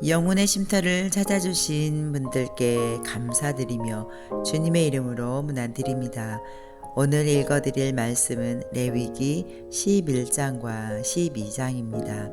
영혼의 쉼터를 찾아주신 분들께 감사드리며 주님의 이름으로 문안드립니다. 오늘 읽어드릴 말씀은 레위기 11장과 12장입니다.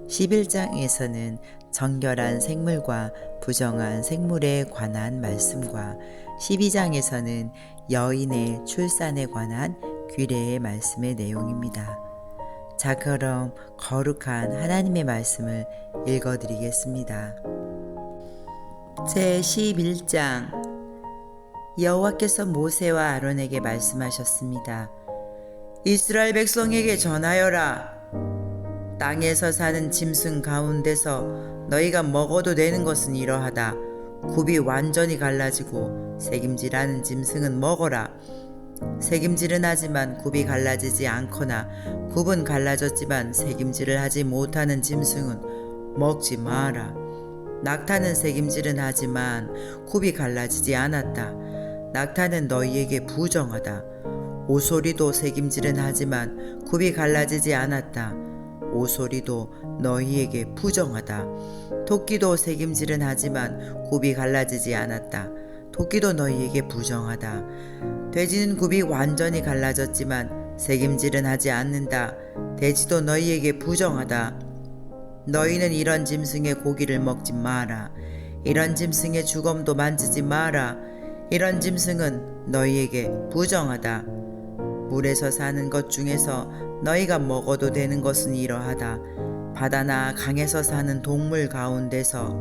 11장에서는 정결한 생물과 부정한 생물에 관한 말씀과 12장에서는 여인의 출산에 관한 규례의 말씀의 내용입니다. 자, 그럼 거룩한 하나님의 말씀을 읽어드리겠습니다. 제11장. 여호와께서 모세와 아론에게 말씀하셨습니다. 이스라엘 백성에게 전하여라. 땅에서 사는 짐승 가운데서 너희가 먹어도 되는 것은 이러하다. 굽이 완전히 갈라지고 새김질하는 짐승은 먹어라. 새김질은 하지만 굽이 갈라지지 않거나 굽은 갈라졌지만 새김질을 하지 못하는 짐승은 먹지 마라. 낙타는 새김질은 하지만 굽이 갈라지지 않았다. 낙타는 너희에게 부정하다. 오소리도 새김질은 하지만 굽이 갈라지지 않았다. 오소리도 너희에게 부정하다. 토끼도 새김질은 하지만 굽이 갈라지지 않았다. 토끼도 너희에게 부정하다. 돼지는 굽이 완전히 갈라졌지만 새김질은 하지 않는다. 돼지도 너희에게 부정하다. 너희는 이런 짐승의 고기를 먹지 마라. 이런 짐승의 주검도 만지지 마라. 이런 짐승은 너희에게 부정하다. 물에서 사는 것 중에서 너희가 먹어도 되는 것은 이러하다. 바다나 강에서 사는 동물 가운데서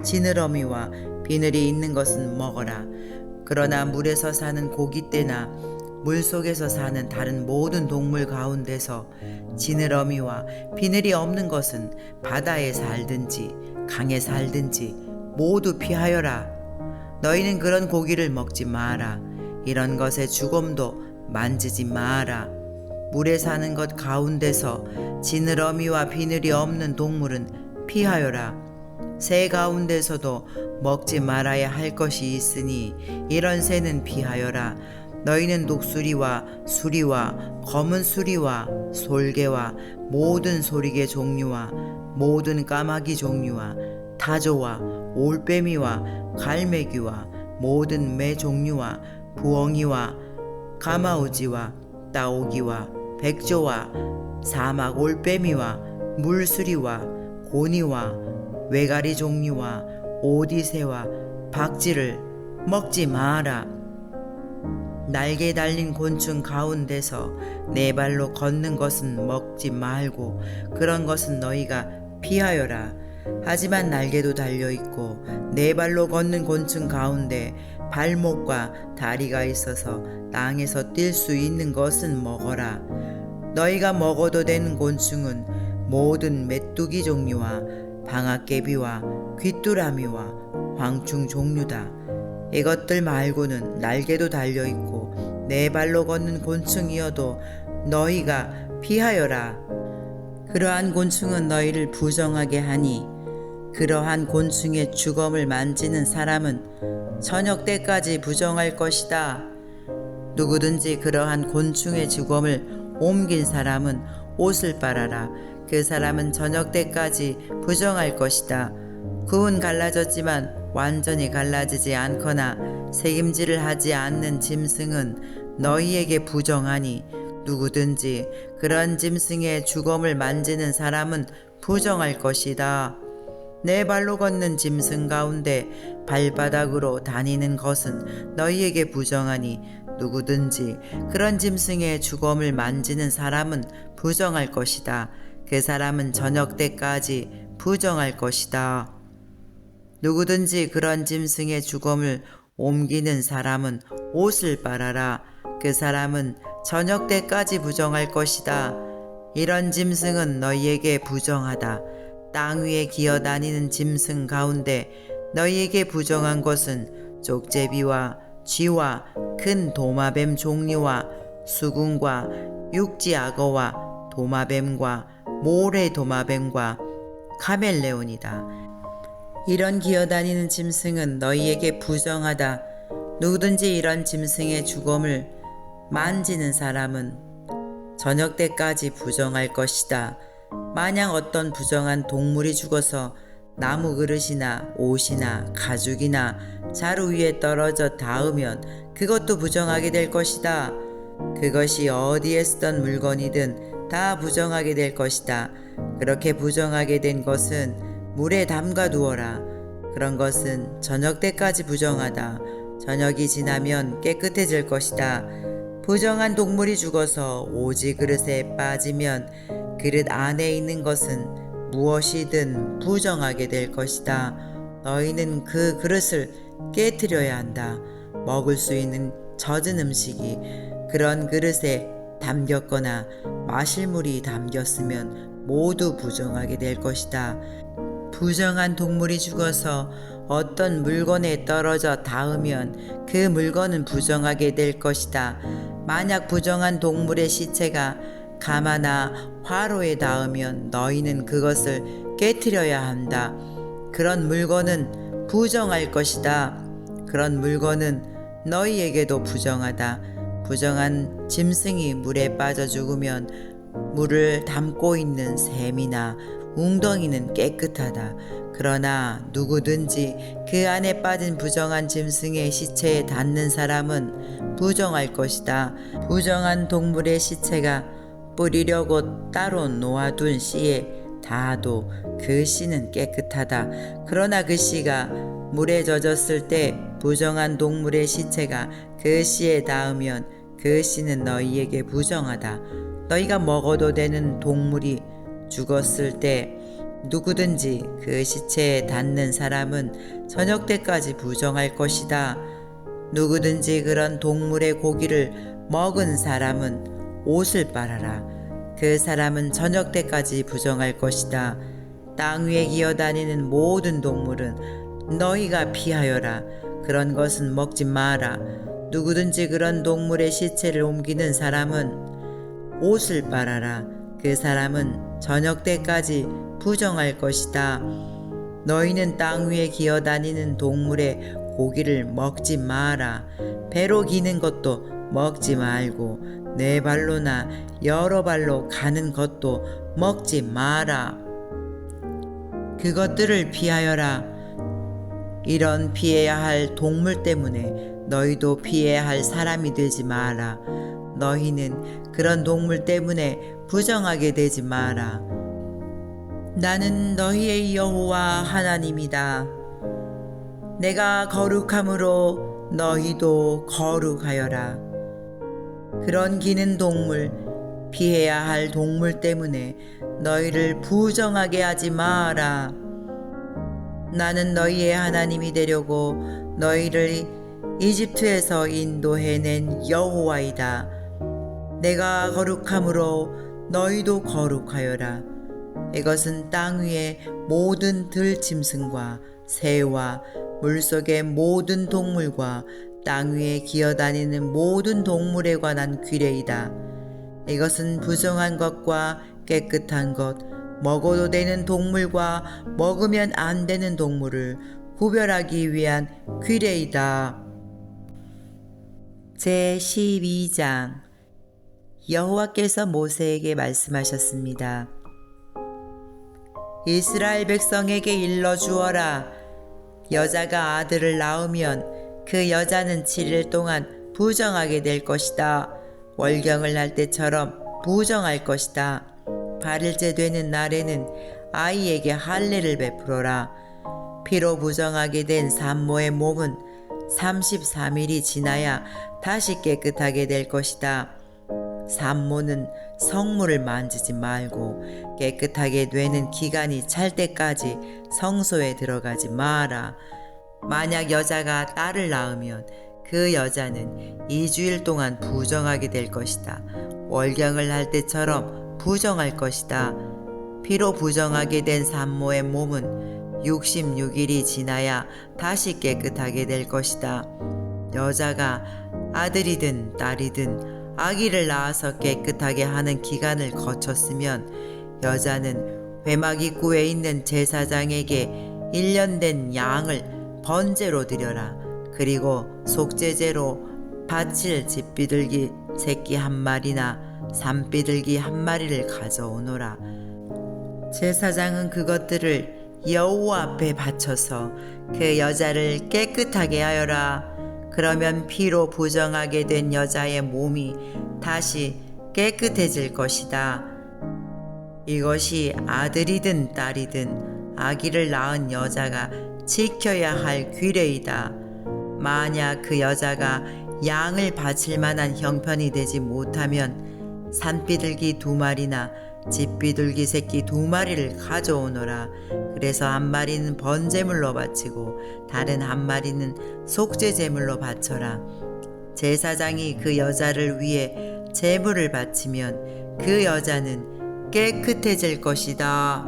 지느러미와 비늘이 있는 것은 먹어라. 그러나 물에서 사는 고깃대나 물속에서 사는 다른 모든 동물 가운데서 지느러미와 비늘이 없는 것은 바다에 살든지 강에 살든지 모두 피하여라. 너희는 그런 고기를 먹지 마라. 이런 것의 주검도 만지지 마라. 물에 사는 것 가운데서 지느러미와 비늘이 없는 동물은 피하여라. 새 가운데서도 먹지 말아야 할 것이 있으니 이런 새는 피하여라. 너희는 독수리와 수리와 검은 수리와 솔개와 모든 소리개 종류와 모든 까마귀 종류와 타조와 올빼미와 갈매기와 모든 매 종류와 부엉이와 가마우지와 따오기와 백조와 사막 올빼미와 물수리와 고니와 외가리 종류와 오디새와 박쥐를 먹지 마라. 날개 달린 곤충 가운데서 네 발로 걷는 것은 먹지 말고 그런 것은 너희가 피하여라. 하지만 날개도 달려있고 네 발로 걷는 곤충 가운데 발목과 다리가 있어서 땅에서 뛸 수 있는 것은 먹어라. 너희가 먹어도 되는 곤충은 모든 메뚜기 종류와 방앗개비와 귀뚜라미와 황충 종류다. 이것들 말고는 날개도 달려있고 네 발로 걷는 곤충이어도 너희가 피하여라. 그러한 곤충은 너희를 부정하게 하니 그러한 곤충의 주검을 만지는 사람은 저녁 때까지 부정할 것이다. 누구든지 그러한 곤충의 주검을 옮긴 사람은 옷을 빨아라. 그 사람은 저녁 때까지 부정할 것이다. 굽은 갈라졌지만 완전히 갈라지지 않거나 새김질을 하지 않는 짐승은 너희에게 부정하니 누구든지 그런 짐승의 주검을 만지는 사람은 부정할 것이다. 네 발로 걷는 짐승 가운데 발바닥으로 다니는 것은 너희에게 부정하니 누구든지 그런 짐승의 주검을 만지는 사람은 부정할 것이다. 그 사람은 저녁 때까지 부정할 것이다. 누구든지 그런 짐승의 주검을 옮기는 사람은 옷을 빨아라. 그 사람은 저녁 때까지 부정할 것이다. 이런 짐승은 너희에게 부정하다. 땅 위에 기어다니는 짐승 가운데 너희에게 부정한 것은 쪽제비와 쥐와 큰 도마뱀 종류와 수궁과 육지악어와 도마뱀과 모래 도마뱀과 카멜레온이다. 이런 기어다니는 짐승은 너희에게 부정하다. 누구든지 이런 짐승의 주검을 만지는 사람은 저녁 때까지 부정할 것이다. 만약 어떤 부정한 동물이 죽어서 나무 그릇이나 옷이나 가죽이나 자루 위에 떨어져 닿으면 그것도 부정하게 될 것이다. 그것이 어디에 쓰던 물건이든 다 부정하게 될 것이다. 그렇게 부정하게 된 것은 물에 담가 두어라. 그런 것은 저녁 때까지 부정하다. 저녁이 지나면 깨끗해질 것이다. 부정한 동물이 죽어서 오지 그릇에 빠지면 그릇 안에 있는 것은 무엇이든 부정하게 될 것이다. 너희는 그 그릇을 깨트려야 한다. 먹을 수 있는 젖은 음식이 그런 그릇에 담겼거나 마실 물이 담겼으면 모두 부정하게 될 것이다. 부정한 동물이 죽어서 어떤 물건에 떨어져 닿으면 그 물건은 부정하게 될 것이다. 만약 부정한 동물의 시체가 가마나 화로에 닿으면 너희는 그것을 깨트려야 한다. 그런 물건은 부정할 것이다. 그런 물건은 너희에게도 부정하다. 부정한 짐승이 물에 빠져 죽으면 물을 담고 있는 샘이나 웅덩이는 깨끗하다. 그러나 누구든지 그 안에 빠진 부정한 짐승의 시체에 닿는 사람은 부정할 것이다. 부정한 동물의 시체가 뿌리려고 따로 놓아둔 씨에 닿아도 그 씨는 깨끗하다. 그러나 그 씨가 물에 젖었을 때 부정한 동물의 시체가 그 씨에 닿으면 그 씨는 너희에게 부정하다. 너희가 먹어도 되는 동물이 죽었을 때 누구든지 그 시체에 닿는 사람은 저녁 때까지 부정할 것이다. 누구든지 그런 동물의 고기를 먹은 사람은 옷을 빨아라. 그 사람은 저녁 때까지 부정할 것이다. 땅 위에 기어다니는 모든 동물은 너희가 피하여라. 그런 것은 먹지 마라. 누구든지 그런 동물의 시체를 옮기는 사람은 옷을 빨아라. 그 사람은 저녁 때까지 부정할 것이다. 너희는 땅 위에 기어다니는 동물의 고기를 먹지 마라. 배로 기는 것도 먹지 말고 네 발로나 여러 발로 가는 것도 먹지 마라. 그것들을 피하여라. 이런 피해야 할 동물 때문에 너희도 피해야 할 사람이 되지 마라. 너희는 그런 동물 때문에 부정하게 되지 마라. 나는 너희의 여호와 하나님이다. 내가 거룩함으로 너희도 거룩하여라. 그런 기는 동물, 피해야 할 동물 때문에 너희를 부정하게 하지 마라. 나는 너희의 하나님이 되려고 너희를 이집트에서 인도해낸 여호와이다. 내가 거룩함으로 너희도 거룩하여라. 이것은 땅 위의 모든 들짐승과 새와 물속의 모든 동물과 땅 위에 기어다니는 모든 동물에 관한 규례이다. 이것은 부정한 것과 깨끗한 것, 먹어도 되는 동물과 먹으면 안 되는 동물을 구별하기 위한 규례이다. 제12장 여호와께서 모세에게 말씀하셨습니다. 이스라엘 백성에게 일러 주어라. 여자가 아들을 낳으면 그 여자는 7일 동안 부정하게 될 것이다. 월경을 할 때처럼 부정할 것이다. 8일째 되는 날에는 아이에게 할례를 베풀어라. 피로 부정하게 된 산모의 몸은 33일이 지나야 다시 깨끗하게 될 것이다. 산모는 성물을 만지지 말고 깨끗하게 되는 기간이 찰 때까지 성소에 들어가지 마라. 만약 여자가 딸을 낳으면 그 여자는 2주일 동안 부정하게 될 것이다. 월경을 할 때처럼 부정할 것이다. 피로 부정하게 된 산모의 몸은 66일이 지나야 다시 깨끗하게 될 것이다. 여자가 아들이든 딸이든 아기를 낳아서 깨끗하게 하는 기간을 거쳤으면 여자는 회막 입구에 있는 제사장에게 1년 된 양을 번제로 드려라. 그리고 속죄제로 바칠 집비둘기 새끼 한 마리나 산비둘기 한 마리를 가져오너라. 제사장은 그것들을 여호와 앞에 바쳐서 그 여자를 깨끗하게 하여라. 그러면 피로 부정하게 된 여자의 몸이 다시 깨끗해질 것이다. 이것이 아들이든 딸이든 아기를 낳은 여자가 지켜야 할 규례이다. 만약 그 여자가 양을 바칠 만한 형편이 되지 못하면 산비둘기 2마리나 집비둘기 새끼 2마리를 가져오너라. 그래서 한 마리는 번제물로 바치고 다른 한 마리는 속죄제물로 바쳐라. 제사장이 그 여자를 위해 제물을 바치면 그 여자는 깨끗해질 것이다.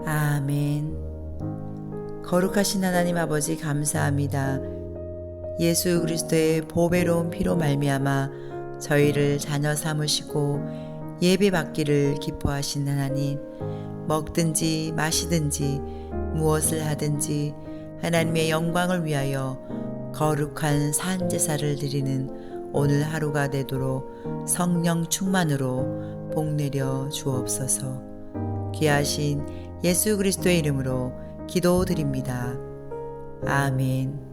아멘. 거룩하신 하나님 아버지 감사합니다. 예수 그리스도의 보배로운 피로 말미암아 저희를 자녀 삼으시고 예배 받기를 기뻐하신 하나님, 먹든지 마시든지 무엇을 하든지 하나님의 영광을 위하여 거룩한 산제사를 드리는 오늘 하루가 되도록 성령 충만으로 복내려 주옵소서. 귀하신 예수 그리스도의 이름으로 기도드립니다. 아멘.